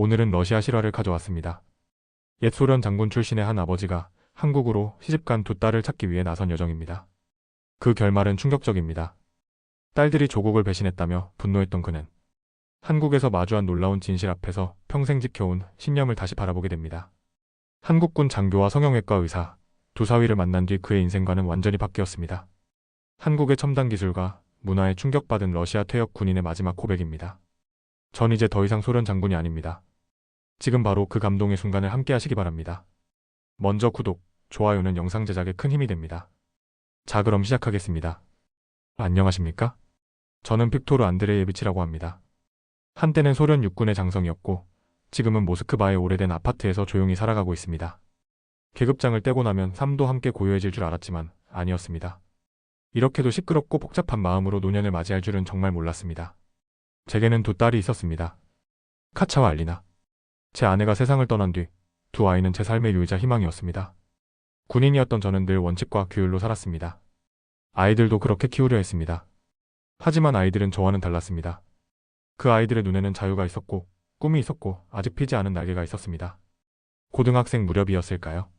오늘은 러시아 실화를 가져왔습니다. 옛 소련 장군 출신의 한 아버지가 한국으로 시집간 두 딸을 찾기 위해 나선 여정입니다. 그 결말은 충격적입니다. 딸들이 조국을 배신했다며 분노했던 그는 한국에서 마주한 놀라운 진실 앞에서 평생 지켜온 신념을 다시 바라보게 됩니다. 한국군 장교와 성형외과 의사, 두 사위를 만난 뒤 그의 인생관은 완전히 바뀌었습니다. 한국의 첨단 기술과 문화에 충격받은 러시아 퇴역 군인의 마지막 고백입니다. 전 이제 더 이상 소련 장군이 아닙니다. 지금 바로 그 감동의 순간을 함께 하시기 바랍니다. 먼저 구독, 좋아요는 영상 제작에 큰 힘이 됩니다. 자, 그럼 시작하겠습니다. 안녕하십니까? 저는 빅토르 안드레예비치라고 합니다. 한때는 소련 육군의 장성이었고 지금은 모스크바의 오래된 아파트에서 조용히 살아가고 있습니다. 계급장을 떼고 나면 삶도 함께 고요해질 줄 알았지만 아니었습니다. 이렇게도 시끄럽고 복잡한 마음으로 노년을 맞이할 줄은 정말 몰랐습니다. 제게는 두 딸이 있었습니다. 카차와 알리나. 제 아내가 세상을 떠난 뒤 두 아이는 제 삶의 유일자 희망이었습니다. 군인이었던 저는 늘 원칙과 규율로 살았습니다. 아이들도 그렇게 키우려 했습니다. 하지만 아이들은 저와는 달랐습니다. 그 아이들의 눈에는 자유가 있었고 꿈이 있었고 아직 피지 않은 날개가 있었습니다. 고등학생 무렵이었을까요?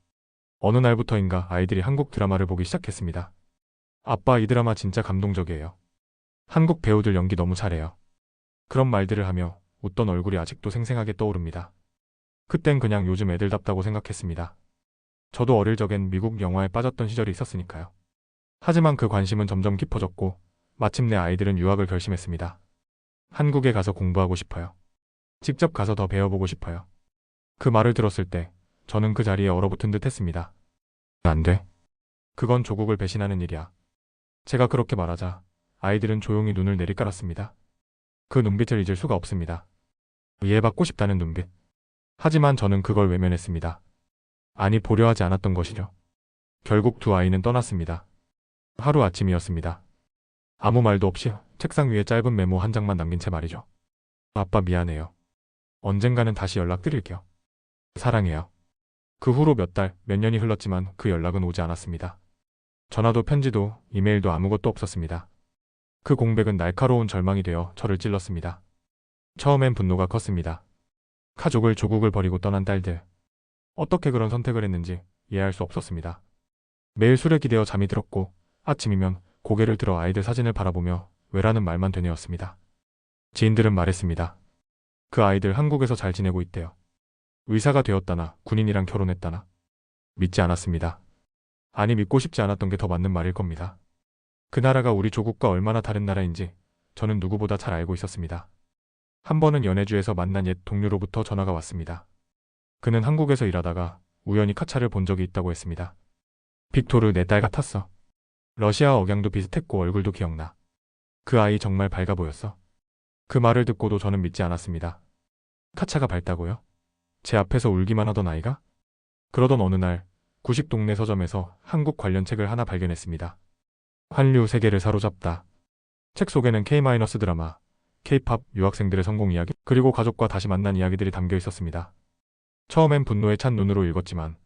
어느 날부터인가 아이들이 한국 드라마를 보기 시작했습니다. 아빠, 이 드라마 진짜 감동적이에요. 한국 배우들 연기 너무 잘해요. 그런 말들을 하며 웃던 얼굴이 아직도 생생하게 떠오릅니다. 그땐 그냥 요즘 애들답다고 생각했습니다. 저도 어릴 적엔 미국 영화에 빠졌던 시절이 있었으니까요. 하지만 그 관심은 점점 깊어졌고 마침내 아이들은 유학을 결심했습니다. 한국에 가서 공부하고 싶어요. 직접 가서 더 배워보고 싶어요. 그 말을 들었을 때 저는 그 자리에 얼어붙은 듯 했습니다. 안 돼. 그건 조국을 배신하는 일이야. 제가 그렇게 말하자 아이들은 조용히 눈을 내리깔았습니다. 그 눈빛을 잊을 수가 없습니다. 이해받고 싶다는 눈빛. 하지만 저는 그걸 외면했습니다. 아니, 보려 하지 않았던 것이죠. 결국 두 아이는 떠났습니다. 하루아침이었습니다. 아무 말도 없이 책상 위에 짧은 메모 한 장만 남긴 채 말이죠. 아빠, 미안해요. 언젠가는 다시 연락드릴게요. 사랑해요. 그 후로 몇 달, 몇 년이 흘렀지만 그 연락은 오지 않았습니다. 전화도 편지도 이메일도 아무것도 없었습니다. 그 공백은 날카로운 절망이 되어 저를 찔렀습니다. 처음엔 분노가 컸습니다. 가족을, 조국을 버리고 떠난 딸들. 어떻게 그런 선택을 했는지 이해할 수 없었습니다. 매일 술에 기대어 잠이 들었고 아침이면 고개를 들어 아이들 사진을 바라보며 왜라는 말만 되뇌었습니다. 지인들은 말했습니다. 그 아이들 한국에서 잘 지내고 있대요. 의사가 되었다나 군인이랑 결혼했다나. 믿지 않았습니다. 아니, 믿고 싶지 않았던 게 더 맞는 말일 겁니다. 그 나라가 우리 조국과 얼마나 다른 나라인지 저는 누구보다 잘 알고 있었습니다. 한 번은 연해주에서 만난 옛 동료로부터 전화가 왔습니다. 그는 한국에서 일하다가 우연히 카차를 본 적이 있다고 했습니다. 빅토르, 내 딸 같았어. 러시아 억양도 비슷했고 얼굴도 기억나. 그 아이 정말 밝아 보였어. 그 말을 듣고도 저는 믿지 않았습니다. 카차가 밝다고요? 제 앞에서 울기만 하던 아이가? 그러던 어느 날 구식 동네 서점에서 한국 관련 책을 하나 발견했습니다. 한류 세계를 사로잡다. 책 속에는 K-드라마, K-팝, 유학생들의 성공 이야기, 그리고 가족과 다시 만난 이야기들이 담겨 있었습니다. 처음엔 분노에 찬 눈으로 읽었지만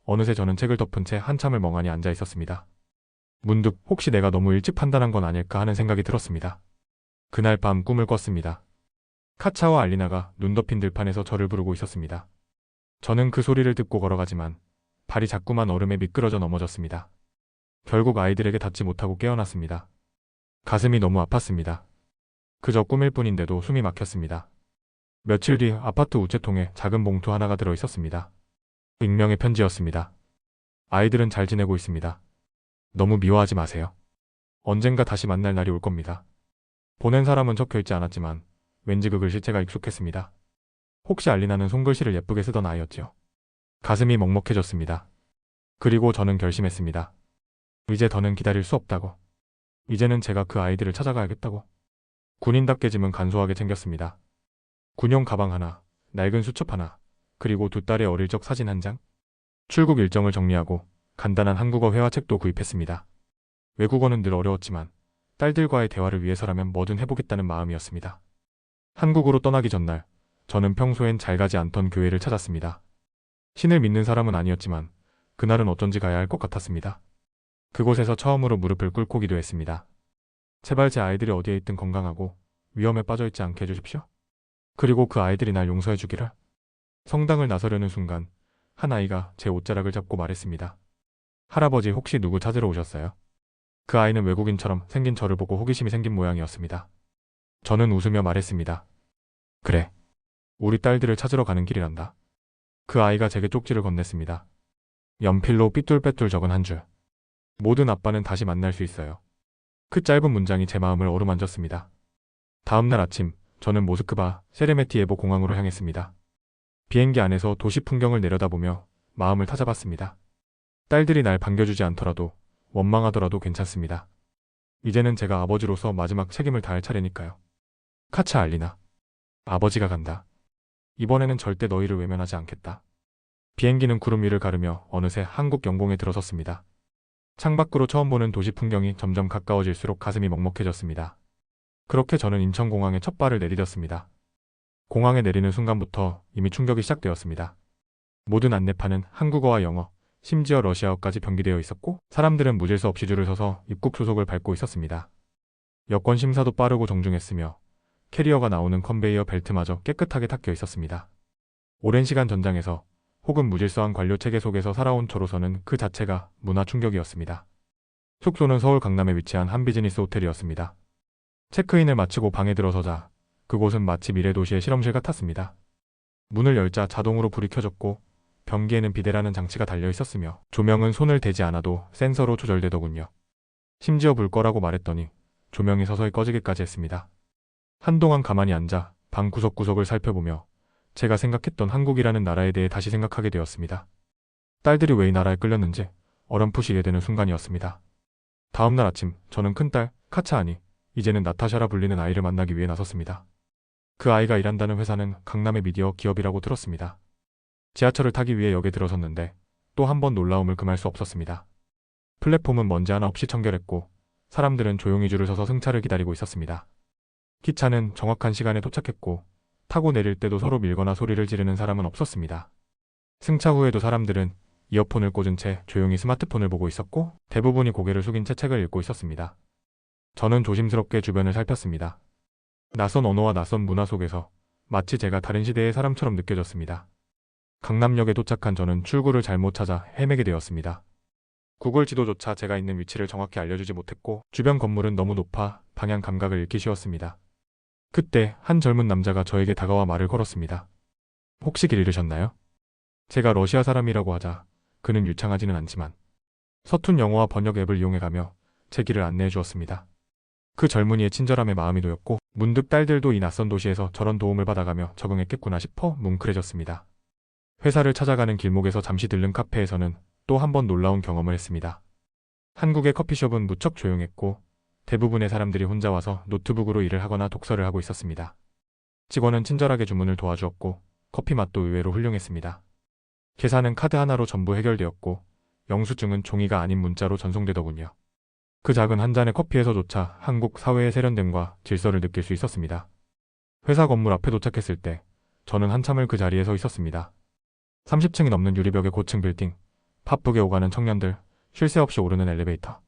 어느새 저는 책을 덮은 채 한참을 멍하니 앉아 있었습니다. 문득 혹시 내가 너무 일찍 판단한 건 아닐까 하는 생각이 들었습니다. 그날 밤 꿈을 꿨습니다. 카차와 알리나가 눈 덮인 들판에서 저를 부르고 있었습니다. 저는 그 소리를 듣고 걸어가지만 발이 자꾸만 얼음에 미끄러져 넘어졌습니다. 결국 아이들에게 닿지 못하고 깨어났습니다. 가슴이 너무 아팠습니다. 그저 꿈일 뿐인데도 숨이 막혔습니다. 며칠 뒤 아파트 우체통에 작은 봉투 하나가 들어 있었습니다. 익명의 편지였습니다. 아이들은 잘 지내고 있습니다. 너무 미워하지 마세요. 언젠가 다시 만날 날이 올 겁니다. 보낸 사람은 적혀있지 않았지만 왠지 그 글씨체가 익숙했습니다. 혹시 알리나는 손글씨를 예쁘게 쓰던 아이였지요. 가슴이 먹먹해졌습니다. 그리고 저는 결심했습니다. 이제 더는 기다릴 수 없다고. 이제는 제가 그 아이들을 찾아가야겠다고. 군인답게 짐은 간소하게 챙겼습니다. 군용 가방 하나, 낡은 수첩 하나, 그리고 두 딸의 어릴 적 사진 한 장. 출국 일정을 정리하고 간단한 한국어 회화책도 구입했습니다. 외국어는 늘 어려웠지만 딸들과의 대화를 위해서라면 뭐든 해보겠다는 마음이었습니다. 한국으로 떠나기 전날 저는 평소엔 잘 가지 않던 교회를 찾았습니다. 신을 믿는 사람은 아니었지만 그날은 어쩐지 가야 할 것 같았습니다. 그곳에서 처음으로 무릎을 꿇고 기도했습니다. 제발 제 아이들이 어디에 있든 건강하고 위험에 빠져있지 않게 해주십시오. 그리고 그 아이들이 날 용서해 주기를. 성당을 나서려는 순간 한 아이가 제 옷자락을 잡고 말했습니다. 할아버지 혹시 누구 찾으러 오셨어요? 그 아이는 외국인처럼 생긴 저를 보고 호기심이 생긴 모양이었습니다. 저는 웃으며 말했습니다. 그래. 우리 딸들을 찾으러 가는 길이란다. 그 아이가 제게 쪽지를 건넸습니다. 연필로 삐뚤빼뚤 적은 한 줄. 모든 아빠는 다시 만날 수 있어요. 그 짧은 문장이 제 마음을 어루만졌습니다. 다음 날 아침, 저는 모스크바 세레메티예보 공항으로 향했습니다. 비행기 안에서 도시 풍경을 내려다보며 마음을 타잡았습니다. 딸들이 날 반겨주지 않더라도 원망하더라도 괜찮습니다. 이제는 제가 아버지로서 마지막 책임을 다할 차례니까요. 카차 알리나. 아버지가 간다. 이번에는 절대 너희를 외면하지 않겠다. 비행기는 구름 위를 가르며 어느새 한국 영공에 들어섰습니다. 창밖으로 처음 보는 도시 풍경이 점점 가까워질수록 가슴이 먹먹해졌습니다. 그렇게 저는 인천공항에 첫 발을 내디뎠습니다. 공항에 내리는 순간부터 이미 충격이 시작되었습니다. 모든 안내판은 한국어와 영어, 심지어 러시아어까지 병기되어 있었고 사람들은 무질서 없이 줄을 서서 입국 소속을 밟고 있었습니다. 여권 심사도 빠르고 정중했으며 캐리어가 나오는 컨베이어 벨트마저 깨끗하게 닦여 있었습니다. 오랜 시간 전장에서 혹은 무질서한 관료 체계 속에서 살아온 저로서는 그 자체가 문화 충격이었습니다. 숙소는 서울 강남에 위치한 한 비즈니스 호텔이었습니다. 체크인을 마치고 방에 들어서자 그곳은 마치 미래 도시의 실험실 같았습니다. 문을 열자 자동으로 불이 켜졌고 변기에는 비데라는 장치가 달려 있었으며 조명은 손을 대지 않아도 센서로 조절되더군요. 심지어 불 꺼라고 말했더니 조명이 서서히 꺼지기까지 했습니다. 한동안 가만히 앉아 방 구석구석을 살펴보며 제가 생각했던 한국이라는 나라에 대해 다시 생각하게 되었습니다. 딸들이 왜 이 나라에 끌렸는지 어렴풋이 이해되는 순간이었습니다. 다음날 아침 저는 큰딸 카차아니, 이제는 나타샤라 불리는 아이를 만나기 위해 나섰습니다. 그 아이가 일한다는 회사는 강남의 미디어 기업이라고 들었습니다. 지하철을 타기 위해 역에 들어섰는데 또 한 번 놀라움을 금할 수 없었습니다. 플랫폼은 먼지 하나 없이 청결했고 사람들은 조용히 줄을 서서 승차를 기다리고 있었습니다. 기차는 정확한 시간에 도착했고 타고 내릴 때도 서로 밀거나 소리를 지르는 사람은 없었습니다. 승차 후에도 사람들은 이어폰을 꽂은 채 조용히 스마트폰을 보고 있었고 대부분이 고개를 숙인 채 책을 읽고 있었습니다. 저는 조심스럽게 주변을 살폈습니다. 낯선 언어와 낯선 문화 속에서 마치 제가 다른 시대의 사람처럼 느껴졌습니다. 강남역에 도착한 저는 출구를 잘못 찾아 헤매게 되었습니다. 구글 지도조차 제가 있는 위치를 정확히 알려주지 못했고 주변 건물은 너무 높아 방향 감각을 잃기 쉬웠습니다. 그때 한 젊은 남자가 저에게 다가와 말을 걸었습니다. 혹시 길 잃으셨나요? 제가 러시아 사람이라고 하자 그는 유창하지는 않지만 서툰 영어와 번역 앱을 이용해가며 제 길을 안내해 주었습니다. 그 젊은이의 친절함에 마음이 놓였고 문득 딸들도 이 낯선 도시에서 저런 도움을 받아가며 적응했겠구나 싶어 뭉클해졌습니다. 회사를 찾아가는 길목에서 잠시 들른 카페에서는 또 한 번 놀라운 경험을 했습니다. 한국의 커피숍은 무척 조용했고 대부분의 사람들이 혼자 와서 노트북으로 일을 하거나 독서를 하고 있었습니다. 직원은 친절하게 주문을 도와주었고 커피 맛도 의외로 훌륭했습니다. 계산은 카드 하나로 전부 해결되었고 영수증은 종이가 아닌 문자로 전송되더군요. 그 작은 한 잔의 커피에서조차 한국 사회의 세련됨과 질서를 느낄 수 있었습니다. 회사 건물 앞에 도착했을 때 저는 한참을 그 자리에 서 있었습니다. 30층이 넘는 유리벽의 고층 빌딩, 바쁘게 오가는 청년들, 쉴 새 없이 오르는 엘리베이터.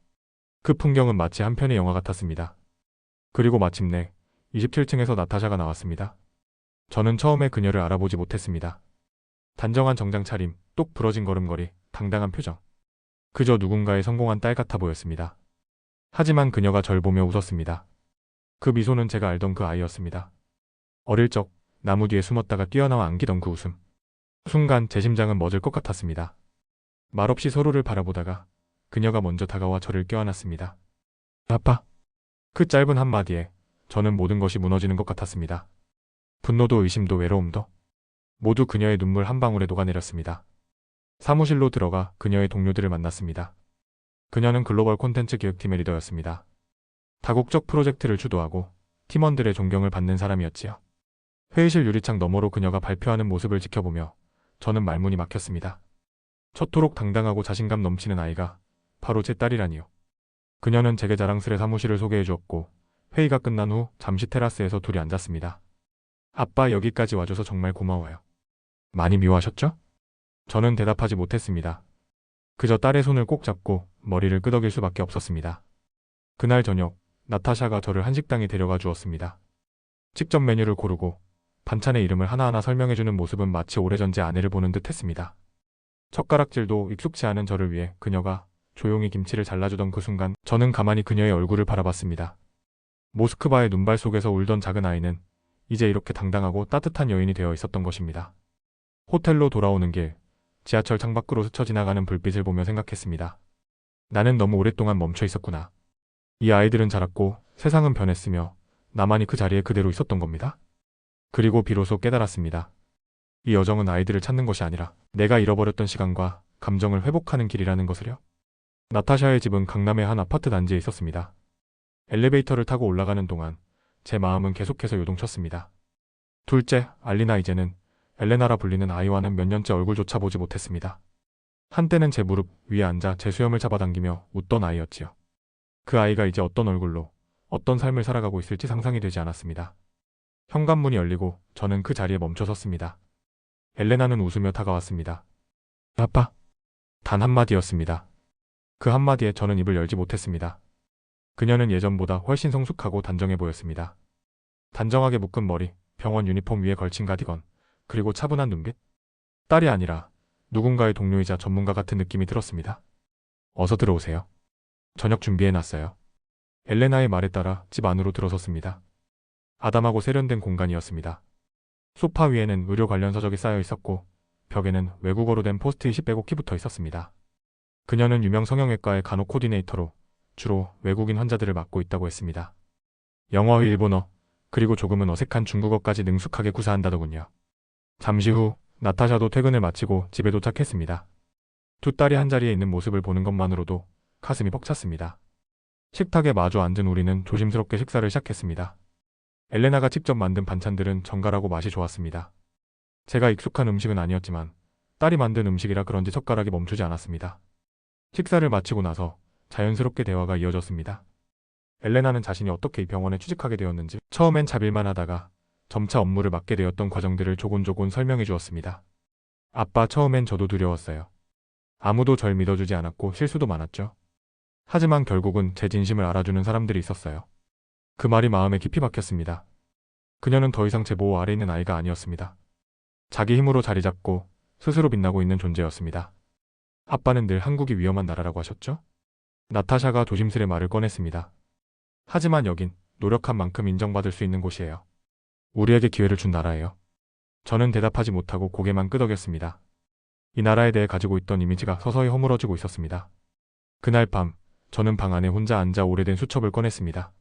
그 풍경은 마치 한 편의 영화 같았습니다. 그리고 마침내 27층에서 나타샤가 나왔습니다. 저는 처음에 그녀를 알아보지 못했습니다. 단정한 정장 차림, 똑 부러진 걸음걸이, 당당한 표정. 그저 누군가의 성공한 딸 같아 보였습니다. 하지만 그녀가 절 보며 웃었습니다. 그 미소는 제가 알던 그 아이였습니다. 어릴 적 나무 뒤에 숨었다가 뛰어나와 안기던 그 웃음. 순간 제 심장은 멎을 것 같았습니다. 말없이 서로를 바라보다가 그녀가 먼저 다가와 저를 껴안았습니다. 아빠. 그 짧은 한마디에 저는 모든 것이 무너지는 것 같았습니다. 분노도 의심도 외로움도 모두 그녀의 눈물 한 방울에 녹아내렸습니다. 사무실로 들어가 그녀의 동료들을 만났습니다. 그녀는 글로벌 콘텐츠 기획팀의 리더였습니다. 다국적 프로젝트를 주도하고 팀원들의 존경을 받는 사람이었지요. 회의실 유리창 너머로 그녀가 발표하는 모습을 지켜보며 저는 말문이 막혔습니다. 저토록 당당하고 자신감 넘치는 아이가 바로 제 딸이라니요. 그녀는 제게 자랑스레 사무실을 소개해 주었고 회의가 끝난 후 잠시 테라스에서 둘이 앉았습니다. 아빠 여기까지 와줘서 정말 고마워요. 많이 미워하셨죠? 저는 대답하지 못했습니다. 그저 딸의 손을 꼭 잡고 머리를 끄덕일 수밖에 없었습니다. 그날 저녁 나타샤가 저를 한식당에 데려가 주었습니다. 직접 메뉴를 고르고 반찬의 이름을 하나하나 설명해주는 모습은 마치 오래전 제 아내를 보는 듯 했습니다. 젓가락질도 익숙치 않은 저를 위해 그녀가 조용히 김치를 잘라주던 그 순간 저는 가만히 그녀의 얼굴을 바라봤습니다. 모스크바의 눈발 속에서 울던 작은 아이는 이제 이렇게 당당하고 따뜻한 여인이 되어 있었던 것입니다. 호텔로 돌아오는 길, 지하철 창밖으로 스쳐 지나가는 불빛을 보며 생각했습니다. 나는 너무 오랫동안 멈춰 있었구나. 이 아이들은 자랐고 세상은 변했으며 나만이 그 자리에 그대로 있었던 겁니다. 그리고 비로소 깨달았습니다. 이 여정은 아이들을 찾는 것이 아니라 내가 잃어버렸던 시간과 감정을 회복하는 길이라는 것을요. 나타샤의 집은 강남의 한 아파트 단지에 있었습니다. 엘리베이터를 타고 올라가는 동안 제 마음은 계속해서 요동쳤습니다. 둘째, 알리나 이제는 엘레나라 불리는 아이와는 몇 년째 얼굴조차 보지 못했습니다. 한때는 제 무릎 위에 앉아 제 수염을 잡아당기며 웃던 아이였지요. 그 아이가 이제 어떤 얼굴로 어떤 삶을 살아가고 있을지 상상이 되지 않았습니다. 현관문이 열리고 저는 그 자리에 멈춰 섰습니다. 엘레나는 웃으며 다가왔습니다. 아빠. 단 한마디였습니다. 그 한마디에 저는 입을 열지 못했습니다. 그녀는 예전보다 훨씬 성숙하고 단정해 보였습니다. 단정하게 묶은 머리, 병원 유니폼 위에 걸친 가디건, 그리고 차분한 눈빛. 딸이 아니라 누군가의 동료이자 전문가 같은 느낌이 들었습니다. 어서 들어오세요. 저녁 준비해놨어요. 엘레나의 말에 따라 집 안으로 들어섰습니다. 아담하고 세련된 공간이었습니다. 소파 위에는 의료 관련 서적이 쌓여 있었고 벽에는 외국어로 된 포스트잇이 빼곡히 붙어 있었습니다. 그녀는 유명 성형외과의 간호 코디네이터로 주로 외국인 환자들을 맡고 있다고 했습니다. 영어, 일본어, 그리고 조금은 어색한 중국어까지 능숙하게 구사한다더군요. 잠시 후 나타샤도 퇴근을 마치고 집에 도착했습니다. 두 딸이 한자리에 있는 모습을 보는 것만으로도 가슴이 벅찼습니다. 식탁에 마주 앉은 우리는 조심스럽게 식사를 시작했습니다. 엘레나가 직접 만든 반찬들은 정갈하고 맛이 좋았습니다. 제가 익숙한 음식은 아니었지만 딸이 만든 음식이라 그런지 젓가락이 멈추지 않았습니다. 식사를 마치고 나서 자연스럽게 대화가 이어졌습니다. 엘레나는 자신이 어떻게 이 병원에 취직하게 되었는지, 처음엔 자빌만 하다가 점차 업무를 맡게 되었던 과정들을 조곤조곤 설명해 주었습니다. 아빠, 처음엔 저도 두려웠어요. 아무도 절 믿어주지 않았고 실수도 많았죠. 하지만 결국은 제 진심을 알아주는 사람들이 있었어요. 그 말이 마음에 깊이 박혔습니다. 그녀는 더 이상 제 보호 아래 있는 아이가 아니었습니다. 자기 힘으로 자리 잡고 스스로 빛나고 있는 존재였습니다. 아빠는 늘 한국이 위험한 나라라고 하셨죠? 나타샤가 조심스레 말을 꺼냈습니다. 하지만 여긴 노력한 만큼 인정받을 수 있는 곳이에요. 우리에게 기회를 준 나라예요. 저는 대답하지 못하고 고개만 끄덕였습니다. 이 나라에 대해 가지고 있던 이미지가 서서히 허물어지고 있었습니다. 그날 밤, 저는 방 안에 혼자 앉아 오래된 수첩을 꺼냈습니다.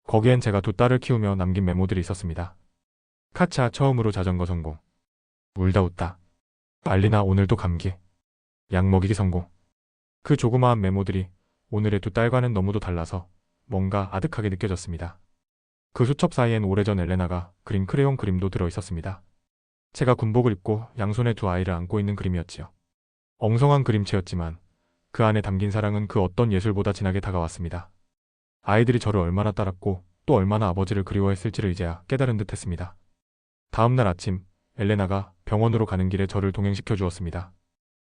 거기엔 제가 두 딸을 키우며 남긴 메모들이 있었습니다. 카차 처음으로 자전거 성공. 울다 웃다. 알리나 오늘도 감기. 약 먹이기 성공. 그 조그마한 메모들이 오늘의 두 딸과는 너무도 달라서 뭔가 아득하게 느껴졌습니다. 그 수첩 사이엔 오래전 엘레나가 그린 크레용 그림도 들어 있었습니다. 제가 군복을 입고 양손에 두 아이를 안고 있는 그림이었지요. 엉성한 그림체였지만 그 안에 담긴 사랑은 그 어떤 예술보다 진하게 다가왔습니다. 아이들이 저를 얼마나 따랐고 또 얼마나 아버지를 그리워했을지를 이제야 깨달은 듯 했습니다. 다음날 아침, 엘레나가 병원으로 가는 길에 저를 동행시켜 주었습니다.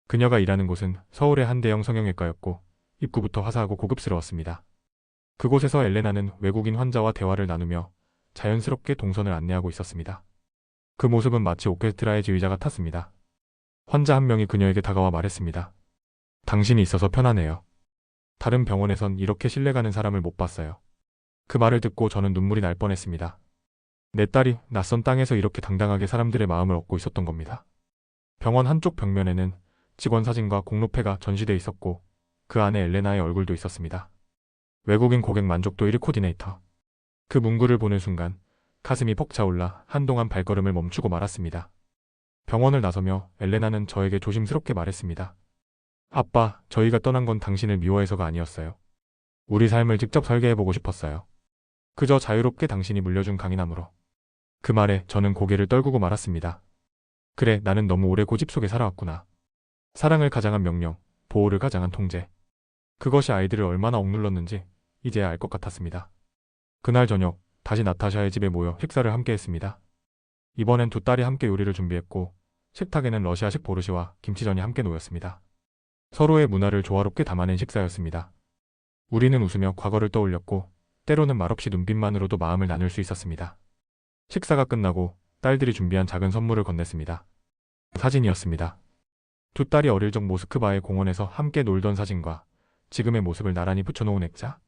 그녀가 일하는 곳은 서울의 한 대형 성형외과였고 입구부터 화사하고 고급스러웠습니다. 그곳에서 엘레나는 외국인 환자와 대화를 나누며 자연스럽게 동선을 안내하고 있었습니다. 그 모습은 마치 오케스트라의 지휘자 같았습니다. 환자 한 명이 그녀에게 다가와 말했습니다. 당신이 있어서 편하네요. 다른 병원에선 이렇게 신뢰가는 사람을 못 봤어요. 그 말을 듣고 저는 눈물이 날 뻔했습니다. 내 딸이 낯선 땅에서 이렇게 당당하게 사람들의 마음을 얻고 있었던 겁니다. 병원 한쪽 벽면에는 직원 사진과 공로패가 전시돼 있었고 그 안에 엘레나의 얼굴도 있었습니다. 외국인 고객 만족도 1위 코디네이터. 그 문구를 보는 순간 가슴이 벅차올라 한동안 발걸음을 멈추고 말았습니다. 병원을 나서며 엘레나는 저에게 조심스럽게 말했습니다. 아빠, 저희가 떠난 건 당신을 미워해서가 아니었어요. 우리 삶을 직접 설계해보고 싶었어요. 그저 자유롭게 당신이 물려준 강인함으로. 그 말에 저는 고개를 떨구고 말았습니다. 그래, 나는 너무 오래 고집 속에 살아왔구나. 사랑을 가장한 명령, 보호를 가장한 통제. 그것이 아이들을 얼마나 억눌렀는지 이제야 알 것 같았습니다. 그날 저녁 다시 나타샤의 집에 모여 식사를 함께 했습니다. 이번엔 두 딸이 함께 요리를 준비했고 식탁에는 러시아식 보르시와 김치전이 함께 놓였습니다. 서로의 문화를 조화롭게 담아낸 식사였습니다. 우리는 웃으며 과거를 떠올렸고 때로는 말없이 눈빛만으로도 마음을 나눌 수 있었습니다. 식사가 끝나고 딸들이 준비한 작은 선물을 건넸습니다. 사진이었습니다. 두 딸이 어릴 적 모스크바의 공원에서 함께 놀던 사진과 지금의 모습을 나란히 붙여놓은 액자.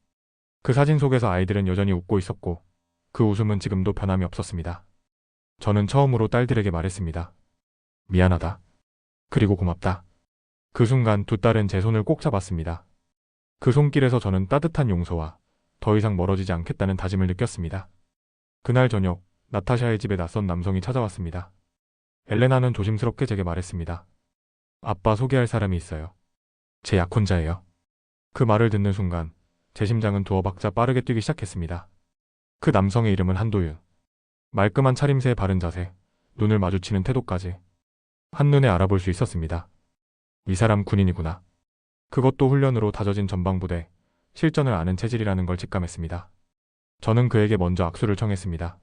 그 사진 속에서 아이들은 여전히 웃고 있었고 그 웃음은 지금도 변함이 없었습니다. 저는 처음으로 딸들에게 말했습니다. 미안하다. 그리고 고맙다. 그 순간 두 딸은 제 손을 꼭 잡았습니다. 그 손길에서 저는 따뜻한 용서와 더 이상 멀어지지 않겠다는 다짐을 느꼈습니다. 그날 저녁 나타샤의 집에 낯선 남성이 찾아왔습니다. 엘레나는 조심스럽게 제게 말했습니다. 아빠 소개할 사람이 있어요. 제 약혼자예요. 그 말을 듣는 순간 제 심장은 두어 박자 빠르게 뛰기 시작했습니다. 그 남성의 이름은 한도윤. 말끔한 차림새의 바른 자세, 눈을 마주치는 태도까지 한눈에 알아볼 수 있었습니다. 이 사람 군인이구나. 그것도 훈련으로 다져진 전방부대, 실전을 아는 체질이라는 걸 직감했습니다. 저는 그에게 먼저 악수를 청했습니다.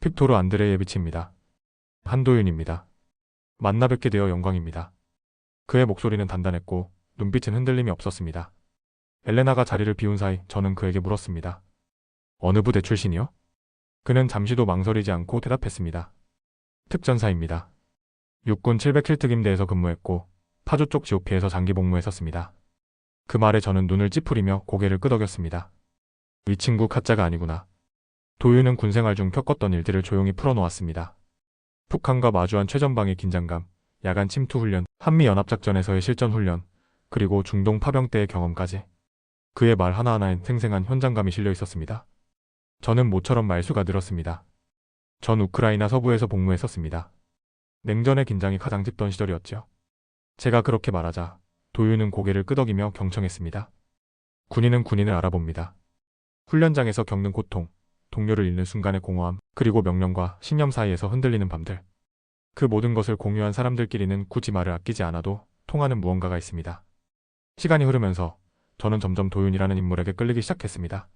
픽토르 안드레예비치입니다. 한도윤입니다. 만나 뵙게 되어 영광입니다. 그의 목소리는 단단했고 눈빛은 흔들림이 없었습니다. 엘레나가 자리를 비운 사이 저는 그에게 물었습니다. 어느 부대 출신이요? 그는 잠시도 망설이지 않고 대답했습니다. 특전사입니다. 육군 707특임대에서 근무했고 파주 쪽 GOP에서 장기 복무했었습니다. 그 말에 저는 눈을 찌푸리며 고개를 끄덕였습니다. 이 친구 가짜가 아니구나. 도윤은 군생활 중 겪었던 일들을 조용히 풀어놓았습니다. 북한과 마주한 최전방의 긴장감, 야간 침투 훈련, 한미연합작전에서의 실전 훈련, 그리고 중동 파병 때의 경험까지. 그의 말 하나하나엔 생생한 현장감이 실려 있었습니다. 저는 모처럼 말수가 늘었습니다. 전 우크라이나 서부에서 복무했었습니다. 냉전의 긴장이 가장 짙던 시절이었죠. 제가 그렇게 말하자 도윤은 고개를 끄덕이며 경청했습니다. 군인은 군인을 알아봅니다. 훈련장에서 겪는 고통, 동료를 잃는 순간의 공허함, 그리고 명령과 신념 사이에서 흔들리는 밤들. 그 모든 것을 공유한 사람들끼리는 굳이 말을 아끼지 않아도 통하는 무언가가 있습니다. 시간이 흐르면서 저는 점점 도윤이라는 인물에게 끌리기 시작했습니다.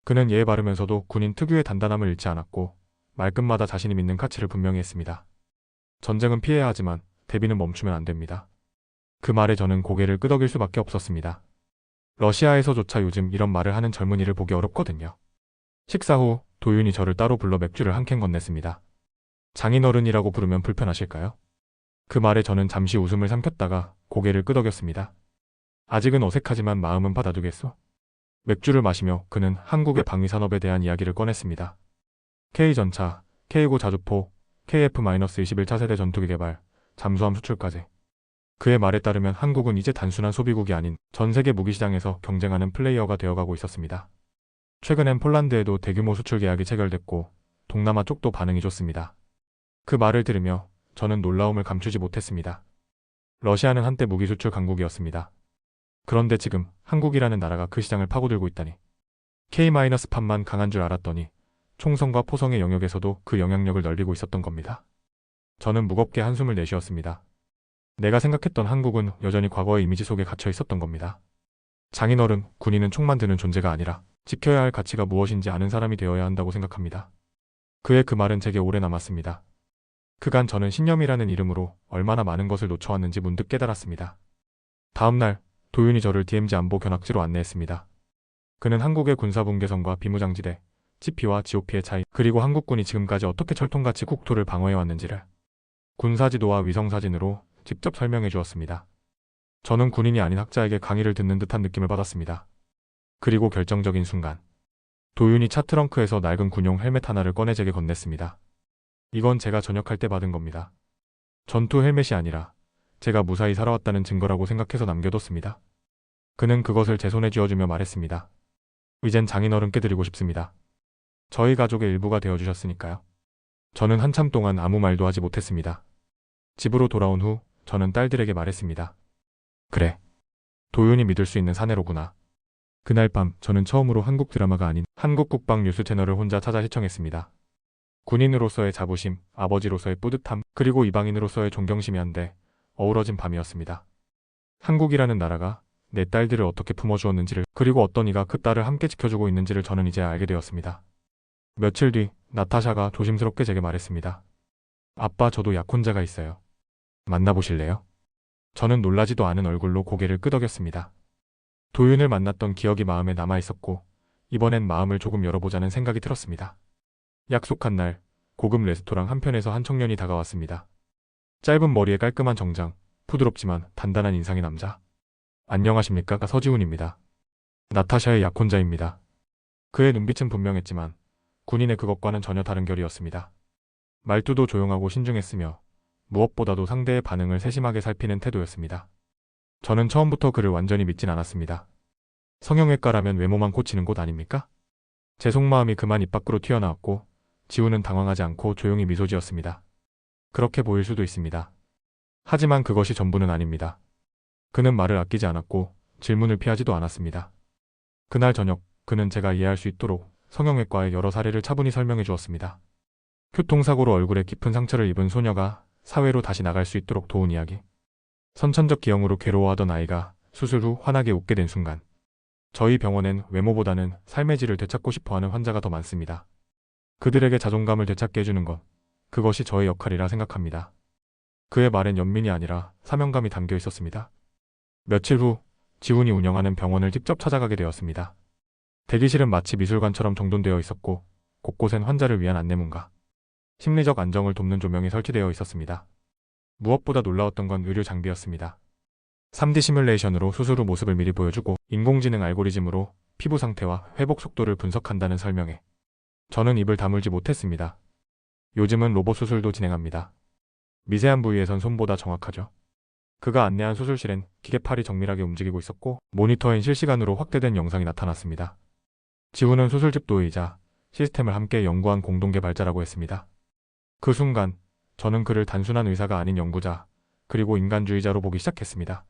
그는 예에 바르면서도 군인 특유의 단단함을 잃지 않았고 말끝마다 자신이 믿는 가치를 분명히 했습니다. 전쟁은 피해야 하지만 대비는 멈추면 안 됩니다. 그 말에 저는 고개를 끄덕일 수밖에 없었습니다. 러시아에서조차 요즘 이런 말을 하는 젊은이를 보기 어렵거든요. 식사 후 도윤이 저를 따로 불러 맥주를 한 캔 건넸습니다. 장인어른이라고 부르면 불편하실까요? 그 말에 저는 잠시 웃음을 삼켰다가 고개를 끄덕였습니다. 아직은 어색하지만 마음은 받아두겠소. 맥주를 마시며 그는 한국의 방위산업에 대한 이야기를 꺼냈습니다. K전차, K9 자주포, KF-21 차세대 전투기 개발, 잠수함 수출까지. 그의 말에 따르면 한국은 이제 단순한 소비국이 아닌 전 세계 무기시장에서 경쟁하는 플레이어가 되어가고 있었습니다. 최근엔 폴란드에도 대규모 수출 계약이 체결됐고 동남아 쪽도 반응이 좋습니다. 그 말을 들으며 저는 놀라움을 감추지 못했습니다. 러시아는 한때 무기 수출 강국이었습니다. 그런데 지금 한국이라는 나라가 그 시장을 파고들고 있다니. K-팝만 강한 줄 알았더니 총성과 포성의 영역에서도 그 영향력을 넓히고 있었던 겁니다. 저는 무겁게 한숨을 내쉬었습니다. 내가 생각했던 한국은 여전히 과거의 이미지 속에 갇혀 있었던 겁니다. 장인어른, 군인은 총만 드는 존재가 아니라 지켜야 할 가치가 무엇인지 아는 사람이 되어야 한다고 생각합니다. 그의 그 말은 제게 오래 남았습니다. 그간 저는 신념이라는 이름으로 얼마나 많은 것을 놓쳐왔는지 문득 깨달았습니다. 다음날 도윤이 저를 DMZ 안보 견학지로 안내했습니다. 그는 한국의 군사분계선과 비무장지대, GP와 GOP의 차이, 그리고 한국군이 지금까지 어떻게 철통같이 국토를 방어해왔는지를 군사지도와 위성사진으로 직접 설명해 주었습니다. 저는 군인이 아닌 학자에게 강의를 듣는 듯한 느낌을 받았습니다. 그리고 결정적인 순간 도윤이 차 트렁크에서 낡은 군용 헬멧 하나를 꺼내 제게 건넸습니다. 이건 제가 전역할 때 받은 겁니다. 전투 헬멧이 아니라 제가 무사히 살아왔다는 증거라고 생각해서 남겨뒀습니다. 그는 그것을 제 손에 쥐어주며 말했습니다. 이젠 장인어른께 드리고 싶습니다. 저희 가족의 일부가 되어주셨으니까요. 저는 한참 동안 아무 말도 하지 못했습니다. 집으로 돌아온 후 저는 딸들에게 말했습니다. 그래, 도윤이 믿을 수 있는 사내로구나. 그날 밤 저는 처음으로 한국 드라마가 아닌 한국 국방 뉴스 채널을 혼자 찾아 시청했습니다. 군인으로서의 자부심, 아버지로서의 뿌듯함, 그리고 이방인으로서의 존경심이 한데 어우러진 밤이었습니다. 한국이라는 나라가 내 딸들을 어떻게 품어주었는지를, 그리고 어떤 이가 그 딸을 함께 지켜주고 있는지를 저는 이제 알게 되었습니다. 며칠 뒤 나타샤가 조심스럽게 제게 말했습니다. 아빠, 저도 약혼자가 있어요. 만나보실래요? 저는 놀라지도 않은 얼굴로 고개를 끄덕였습니다. 도윤을 만났던 기억이 마음에 남아있었고 이번엔 마음을 조금 열어보자는 생각이 들었습니다. 약속한 날 고급 레스토랑 한편에서 한 청년이 다가왔습니다. 짧은 머리에 깔끔한 정장, 부드럽지만 단단한 인상의 남자. 안녕하십니까? 서지훈입니다. 나타샤의 약혼자입니다. 그의 눈빛은 분명했지만 군인의 그것과는 전혀 다른 결이었습니다. 말투도 조용하고 신중했으며 무엇보다도 상대의 반응을 세심하게 살피는 태도였습니다. 저는 처음부터 그를 완전히 믿진 않았습니다. 성형외과라면 외모만 고치는 곳 아닙니까? 제 속마음이 그만 입 밖으로 튀어나왔고 지우는 당황하지 않고 조용히 미소 지었습니다. 그렇게 보일 수도 있습니다. 하지만 그것이 전부는 아닙니다. 그는 말을 아끼지 않았고 질문을 피하지도 않았습니다. 그날 저녁 그는 제가 이해할 수 있도록 성형외과의 여러 사례를 차분히 설명해 주었습니다. 교통사고로 얼굴에 깊은 상처를 입은 소녀가 사회로 다시 나갈 수 있도록 도운 이야기. 선천적 기형으로 괴로워하던 아이가 수술 후 환하게 웃게 된 순간. 저희 병원엔 외모보다는 삶의 질을 되찾고 싶어하는 환자가 더 많습니다. 그들에게 자존감을 되찾게 해주는 것, 그것이 저의 역할이라 생각합니다. 그의 말엔 연민이 아니라 사명감이 담겨 있었습니다. 며칠 후 지훈이 운영하는 병원을 직접 찾아가게 되었습니다. 대기실은 마치 미술관처럼 정돈되어 있었고 곳곳엔 환자를 위한 안내문과 심리적 안정을 돕는 조명이 설치되어 있었습니다. 무엇보다 놀라웠던 건 의료 장비였습니다. 3D 시뮬레이션으로 수술 후 모습을 미리 보여주고 인공지능 알고리즘으로 피부 상태와 회복 속도를 분석한다는 설명에 저는 입을 다물지 못했습니다. 요즘은 로봇 수술도 진행합니다. 미세한 부위에선 손보다 정확하죠. 그가 안내한 수술실엔 기계팔이 정밀하게 움직이고 있었고 모니터엔 실시간으로 확대된 영상이 나타났습니다. 지훈은 수술 집도의이자 시스템을 함께 연구한 공동 개발자라고 했습니다. 그 순간 저는 그를 단순한 의사가 아닌 연구자 그리고 인간주의자로 보기 시작했습니다.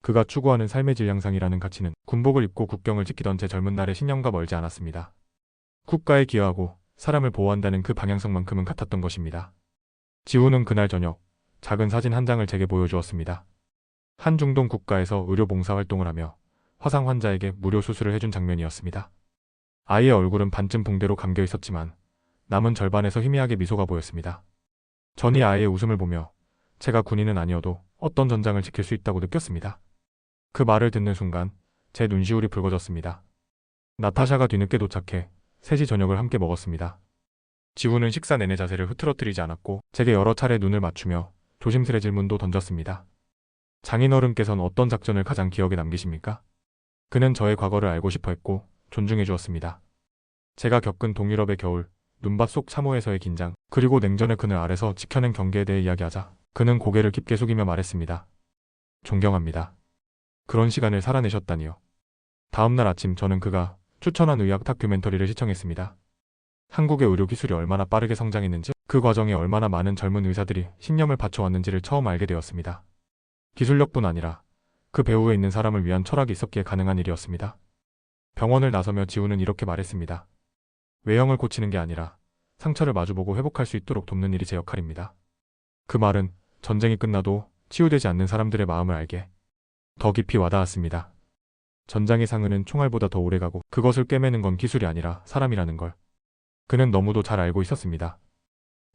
그가 추구하는 삶의 질 향상이라는 가치는 군복을 입고 국경을 지키던 제 젊은 날의 신념과 멀지 않았습니다. 국가에 기여하고 사람을 보호한다는 그 방향성만큼은 같았던 것입니다. 지훈은 그날 저녁 작은 사진 한 장을 제게 보여주었습니다. 한 중동 국가에서 의료 봉사 활동을 하며 화상 환자에게 무료 수술을 해준 장면이었습니다. 아이의 얼굴은 반쯤 붕대로 감겨 있었지만 남은 절반에서 희미하게 미소가 보였습니다. 전 이 아이의 웃음을 보며 제가 군인은 아니어도 어떤 전장을 지킬 수 있다고 느꼈습니다. 그 말을 듣는 순간 제 눈시울이 붉어졌습니다. 나타샤가 뒤늦게 도착해 3시 저녁을 함께 먹었습니다. 지훈은 식사 내내 자세를 흐트러뜨리지 않았고 제게 여러 차례 눈을 맞추며 조심스레 질문도 던졌습니다. 장인어른께서는 어떤 작전을 가장 기억에 남기십니까? 그는 저의 과거를 알고 싶어 했고 존중해 주었습니다. 제가 겪은 동유럽의 겨울, 눈밭 속 참호에서의 긴장, 그리고 냉전의 그늘 아래서 지켜낸 경계에 대해 이야기하자 그는 고개를 깊게 숙이며 말했습니다. 존경합니다. 그런 시간을 살아내셨다니요. 다음날 아침 저는 그가 추천한 의학 다큐멘터리를 시청했습니다. 한국의 의료 기술이 얼마나 빠르게 성장했는지, 그 과정에 얼마나 많은 젊은 의사들이 신념을 바쳐왔는지를 처음 알게 되었습니다. 기술력뿐 아니라 그 배후에 있는 사람을 위한 철학이 있었기에 가능한 일이었습니다. 병원을 나서며 지훈은 이렇게 말했습니다. 외형을 고치는 게 아니라 상처를 마주보고 회복할 수 있도록 돕는 일이 제 역할입니다. 그 말은 전쟁이 끝나도 치유되지 않는 사람들의 마음을 알게 더 깊이 와닿았습니다. 전장의 상흔은 총알보다 더 오래가고 그것을 꿰매는 건 기술이 아니라 사람이라는 걸 그는 너무도 잘 알고 있었습니다.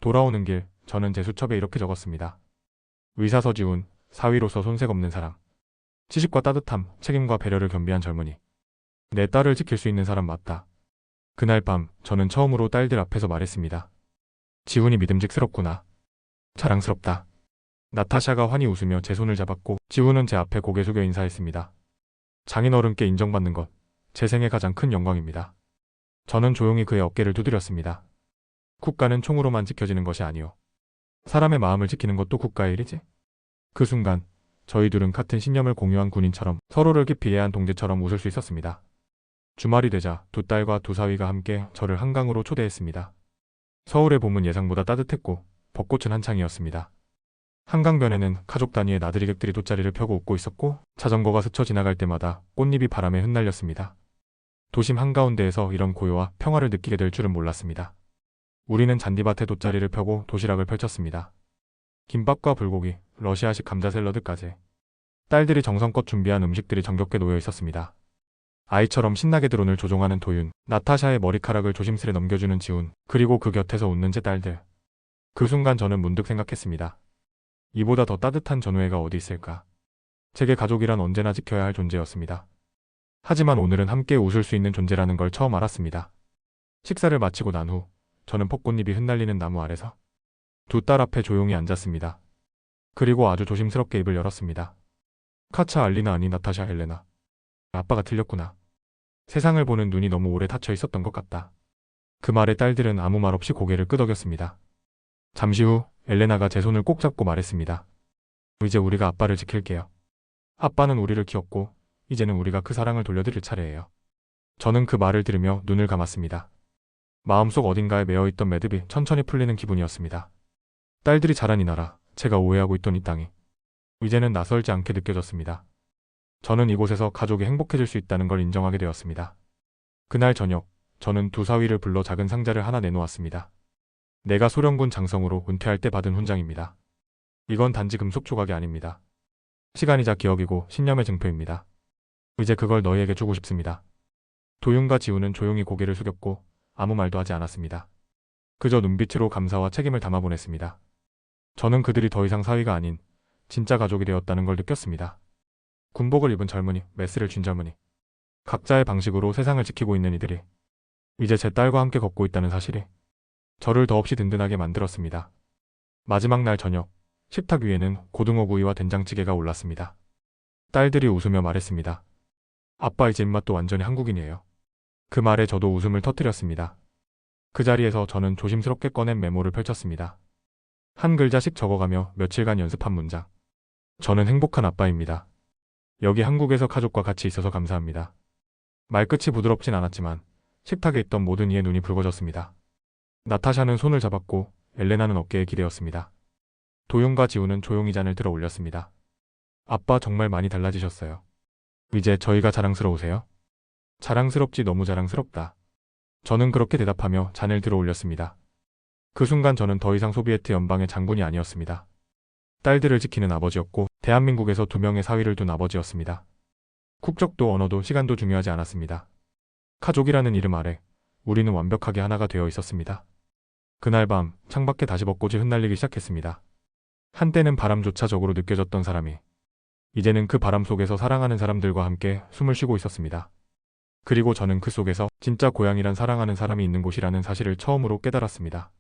돌아오는 길 저는 제 수첩에 이렇게 적었습니다. 의사 서지훈, 사위로서 손색 없는 사람. 지식과 따뜻함, 책임과 배려를 겸비한 젊은이. 내 딸을 지킬 수 있는 사람 맞다. 그날 밤 저는 처음으로 딸들 앞에서 말했습니다. 지훈이 믿음직스럽구나. 자랑스럽다. 나타샤가 환히 웃으며 제 손을 잡았고 지훈은 제 앞에 고개 숙여 인사했습니다. 장인어른께 인정받는 것, 제 생애 가장 큰 영광입니다. 저는 조용히 그의 어깨를 두드렸습니다. 국가는 총으로만 지켜지는 것이 아니오. 사람의 마음을 지키는 것도 국가의 일이지. 그 순간 저희 둘은 같은 신념을 공유한 군인처럼 서로를 깊이 이해한 동지처럼 웃을 수 있었습니다. 주말이 되자 두 딸과 두 사위가 함께 저를 한강으로 초대했습니다. 서울의 봄은 예상보다 따뜻했고 벚꽃은 한창이었습니다. 한강변에는 가족 단위의 나들이객들이 돗자리를 펴고 웃고 있었고 자전거가 스쳐 지나갈 때마다 꽃잎이 바람에 흩날렸습니다. 도심 한가운데에서 이런 고요와 평화를 느끼게 될 줄은 몰랐습니다. 우리는 잔디밭에 돗자리를 펴고 도시락을 펼쳤습니다. 김밥과 불고기, 러시아식 감자 샐러드까지. 딸들이 정성껏 준비한 음식들이 정겹게 놓여 있었습니다. 아이처럼 신나게 드론을 조종하는 도윤, 나타샤의 머리카락을 조심스레 넘겨주는 지훈, 그리고 그 곁에서 웃는 제 딸들. 그 순간 저는 문득 생각했습니다. 이보다 더 따뜻한 전우회가 어디 있을까? 제게 가족이란 언제나 지켜야 할 존재였습니다. 하지만 오늘은 함께 웃을 수 있는 존재라는 걸 처음 알았습니다. 식사를 마치고 난 후 저는 벚꽃잎이 흩날리는 나무 아래서 두 딸 앞에 조용히 앉았습니다. 그리고 아주 조심스럽게 입을 열었습니다. 카차 알리나 아니 나타샤 헬레나. 아빠가 틀렸구나. 세상을 보는 눈이 너무 오래 닫혀 있었던 것 같다. 그 말에 딸들은 아무 말 없이 고개를 끄덕였습니다. 잠시 후 엘레나가 제 손을 꼭 잡고 말했습니다. 이제 우리가 아빠를 지킬게요. 아빠는 우리를 키웠고 이제는 우리가 그 사랑을 돌려드릴 차례예요. 저는 그 말을 들으며 눈을 감았습니다. 마음속 어딘가에 메어있던 매듭이 천천히 풀리는 기분이었습니다. 딸들이 자란 이 나라, 제가 오해하고 있던 이 땅이 이제는 낯설지 않게 느껴졌습니다. 저는 이곳에서 가족이 행복해질 수 있다는 걸 인정하게 되었습니다. 그날 저녁, 저는 두 사위를 불러 작은 상자를 하나 내놓았습니다. 내가 소련군 장성으로 은퇴할 때 받은 훈장입니다. 이건 단지 금속 조각이 아닙니다. 시간이자 기억이고 신념의 증표입니다. 이제 그걸 너희에게 주고 싶습니다. 도윤과 지우는 조용히 고개를 숙였고 아무 말도 하지 않았습니다. 그저 눈빛으로 감사와 책임을 담아보냈습니다. 저는 그들이 더 이상 사위가 아닌 진짜 가족이 되었다는 걸 느꼈습니다. 군복을 입은 젊은이, 메스를 쥔 젊은이. 각자의 방식으로 세상을 지키고 있는 이들이 이제 제 딸과 함께 걷고 있다는 사실이 저를 더없이 든든하게 만들었습니다. 마지막 날 저녁, 식탁 위에는 고등어 구이와 된장찌개가 올랐습니다. 딸들이 웃으며 말했습니다. 아빠 이제 입맛도 완전히 한국인이에요. 그 말에 저도 웃음을 터뜨렸습니다. 그 자리에서 저는 조심스럽게 꺼낸 메모를 펼쳤습니다. 한 글자씩 적어가며 며칠간 연습한 문장. 저는 행복한 아빠입니다. 여기 한국에서 가족과 같이 있어서 감사합니다. 말끝이 부드럽진 않았지만 식탁에 있던 모든 이의 눈이 붉어졌습니다. 나타샤는 손을 잡았고 엘레나는 어깨에 기대었습니다. 도윤과 지우는 조용히 잔을 들어 올렸습니다. 아빠 정말 많이 달라지셨어요. 이제 저희가 자랑스러우세요? 자랑스럽지 너무 자랑스럽다. 저는 그렇게 대답하며 잔을 들어 올렸습니다. 그 순간 저는 더 이상 소비에트 연방의 장군이 아니었습니다. 딸들을 지키는 아버지였고 대한민국에서 두 명의 사위를 둔 아버지였습니다. 국적도 언어도 시간도 중요하지 않았습니다. 가족이라는 이름 아래 우리는 완벽하게 하나가 되어 있었습니다. 그날 밤 창밖에 다시 벚꽃이 흩날리기 시작했습니다. 한때는 바람조차 적으로 느껴졌던 사람이 이제는 그 바람 속에서 사랑하는 사람들과 함께 숨을 쉬고 있었습니다. 그리고 저는 그 속에서 진짜 고향이란 사랑하는 사람이 있는 곳이라는 사실을 처음으로 깨달았습니다.